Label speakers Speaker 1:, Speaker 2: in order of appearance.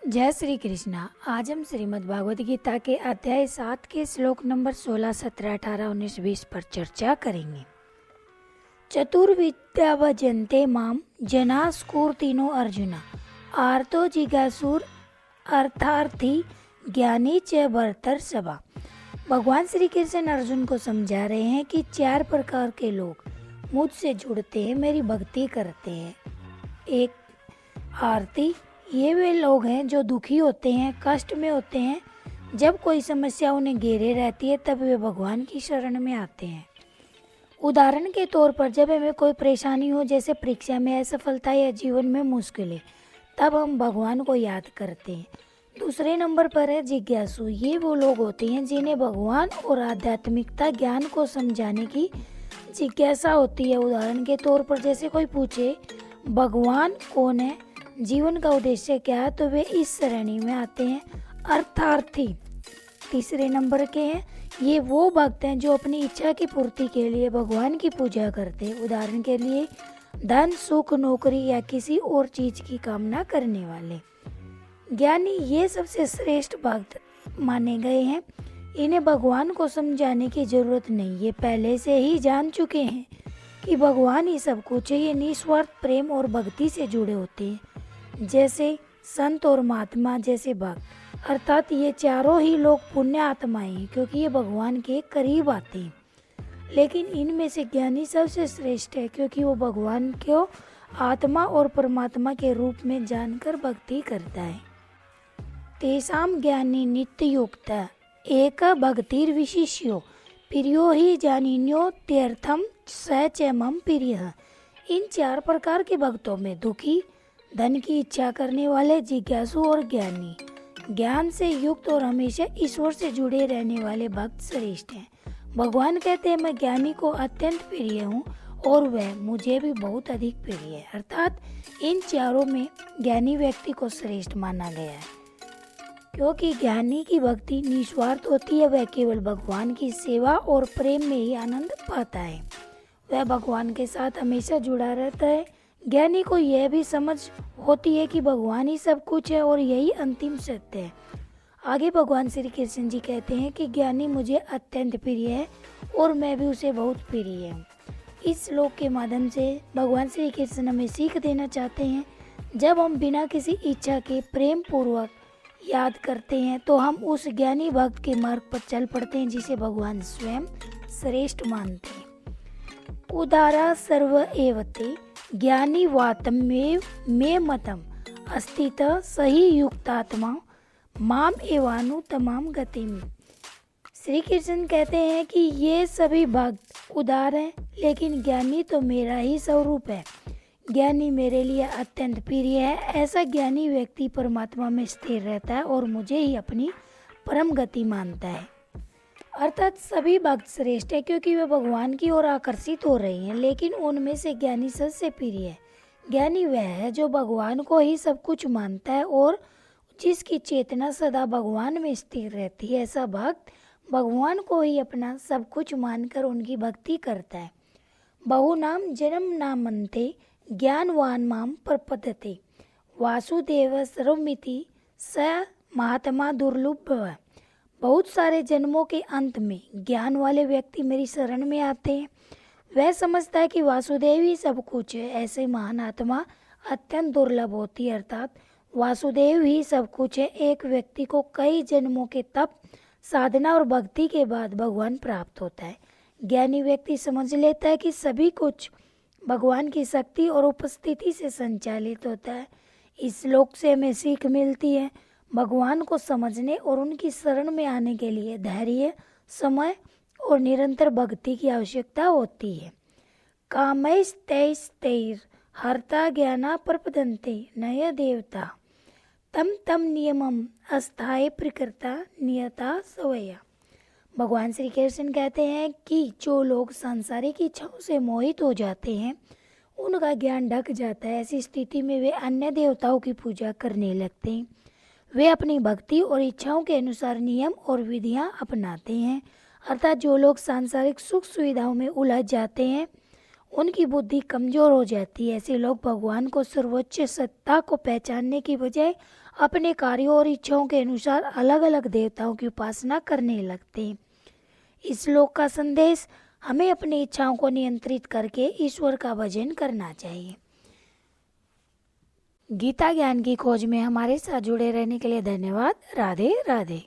Speaker 1: जय श्री कृष्णा। आज हम श्रीमद् भागवत गीता के अध्याय 7 के श्लोक नंबर 16, 17, 18, 19, 20 पर चर्चा करेंगे। चतुर्विद्या भजन्ते माम जना स्फूर्तिनो अर्जुन आर्तो जिज्ञासुर अर्थार्थी ज्ञानी च भरतर सभा। भगवान श्री कृष्ण अर्जुन को समझा रहे हैं कि 4 प्रकार के लोग मुझसे जुड़ते हैं, मेरी भक्ति करते हैं। एक आरती, ये वे लोग हैं जो दुखी होते हैं, कष्ट में होते हैं। जब कोई समस्या उन्हें घेरे रहती है तब वे भगवान की शरण में आते हैं। उदाहरण के तौर पर जब हमें कोई परेशानी हो, जैसे परीक्षा में असफलता या जीवन में मुश्किलें, तब हम भगवान को याद करते हैं। दूसरे नंबर पर है जिज्ञासु। ये वो लोग होते हैं जिन्हें भगवान और आध्यात्मिकता ज्ञान को समझाने की जिज्ञासा होती है। उदाहरण के तौर पर जैसे कोई पूछे भगवान कौन है, जीवन का उद्देश्य क्या है, तो वे इस श्रेणी में आते हैं। अर्थार्थी तीसरे नंबर के हैं। ये वो भक्त हैं जो अपनी इच्छा की पूर्ति के लिए भगवान की पूजा करते हैं। उदाहरण के लिए धन, सुख, नौकरी या किसी और चीज की कामना करने वाले। ज्ञानी ये सबसे श्रेष्ठ भक्त माने गए हैं। इन्हें भगवान को समझाने की जरूरत नहीं, ये पहले से ही जान चुके हैं कि भगवान ही सब कुछ है। ये निस्वार्थ प्रेम और भक्ति से जुड़े होते हैं, जैसे संत और महात्मा जैसे भक्त। अर्थात ये चारों ही लोग पुण्य आत्माएं हैं, क्योंकि ये भगवान के करीब आते हैं। लेकिन इनमें से ज्ञानी सबसे श्रेष्ठ है, क्योंकि वो भगवान को आत्मा और परमात्मा के रूप में जानकर भक्ति करता है। तेषां ज्ञानी नित्य युक्त एक भक्तिर विशिष्यो प्रियो ही जानिन्यो त्यर्थम स च मम प्रियः। इन 4 प्रकार के भक्तों में दुखी, धन की इच्छा करने वाले, जिज्ञासु और ज्ञानी, ज्ञान से युक्त और हमेशा ईश्वर से जुड़े रहने वाले भक्त श्रेष्ठ हैं। भगवान कहते हैं मैं ज्ञानी को अत्यंत प्रिय हूँ और वह मुझे भी बहुत अधिक प्रिय है। अर्थात इन चारों में ज्ञानी व्यक्ति को श्रेष्ठ माना गया है, क्योंकि ज्ञानी की भक्ति निस्वार्थ होती है। वह केवल भगवान की सेवा और प्रेम में ही आनंद पाता है। वह भगवान के साथ हमेशा जुड़ा रहता है। ज्ञानी को यह भी समझ होती है कि भगवान ही सब कुछ है और यही अंतिम सत्य है। आगे भगवान श्री कृष्ण जी कहते हैं कि ज्ञानी मुझे अत्यंत प्रिय है और मैं भी उसे बहुत प्रिय हूँ। इस श्लोक के माध्यम से भगवान श्री कृष्ण हमें सीख देना चाहते हैं, जब हम बिना किसी इच्छा के प्रेम पूर्वक याद करते हैं तो हम उस ज्ञानी भक्त के मार्ग पर चल पड़ते हैं, जिसे भगवान स्वयं श्रेष्ठ मानते हैं। उदारा सर्व एवते ज्ञानी वातमेव मे मतम अस्तित सही युक्तात्मा माम एवानु तमाम गतिम। श्री कृष्ण कहते हैं कि ये सभी भक्त उदार हैं, लेकिन ज्ञानी तो मेरा ही स्वरूप है। ज्ञानी मेरे लिए अत्यंत प्रिय है। ऐसा ज्ञानी व्यक्ति परमात्मा में स्थिर रहता है और मुझे ही अपनी परम गति मानता है। अर्थात सभी भक्त श्रेष्ठ है, क्योंकि वे भगवान की ओर आकर्षित हो रहे हैं, लेकिन उनमें से ज्ञानी सबसे प्रिय है। ज्ञानी वह है जो भगवान को ही सब कुछ मानता है और जिसकी चेतना सदा भगवान में स्थिर रहती है। ऐसा भक्त भगवान को ही अपना सब कुछ मानकर उनकी भक्ति करता है। बहुनाम जन्म नामन्ते ज्ञानवान माम प्रपद्यते वासुदेव सर्वमिति स महात्मा दुर्लभ। बहुत सारे जन्मों के अंत में ज्ञान वाले व्यक्ति मेरी शरण में आते हैं। वह समझता है कि वासुदेव ही सब कुछ है। ऐसे महान आत्मा अत्यंत दुर्लभ होती है। अर्थात वासुदेव ही सब कुछ है। एक व्यक्ति को कई जन्मों के तप, साधना और भक्ति के बाद भगवान प्राप्त होता है। ज्ञानी व्यक्ति समझ लेता है कि सभी कुछ भगवान की शक्ति और उपस्थिति से संचालित होता है। इस श्लोक से हमें सीख मिलती है, भगवान को समझने और उनकी शरण में आने के लिए धैर्य, समय और निरंतर भक्ति की आवश्यकता होती है। कामैस्तैस्तैर हर्ता ज्ञाना प्रपदन्ते नय देवता तम तम नियमम अस्थाय प्रकृता नियता सवया। भगवान श्री कृष्ण कहते हैं कि जो लोग सांसारिक इच्छाओं से मोहित हो जाते हैं, उनका ज्ञान ढक जाता है। ऐसी स्थिति में वे अन्य देवताओं की पूजा करने लगते हैं। वे अपनी भक्ति और इच्छाओं के अनुसार नियम और विधियां अपनाते हैं। अर्थात जो लोग सांसारिक सुख सुविधाओं में उलझ जाते हैं, उनकी बुद्धि कमज़ोर हो जाती है। ऐसे लोग भगवान को सर्वोच्च सत्ता को पहचानने की बजाय अपने कार्यों और इच्छाओं के अनुसार अलग अलग देवताओं की उपासना करने लगते हैं। इस श्लोक का संदेश हमें अपनी इच्छाओं को नियंत्रित करके ईश्वर का भजन करना चाहिए। गीता ज्ञान की खोज में हमारे साथ जुड़े रहने के लिए धन्यवाद। राधे राधे।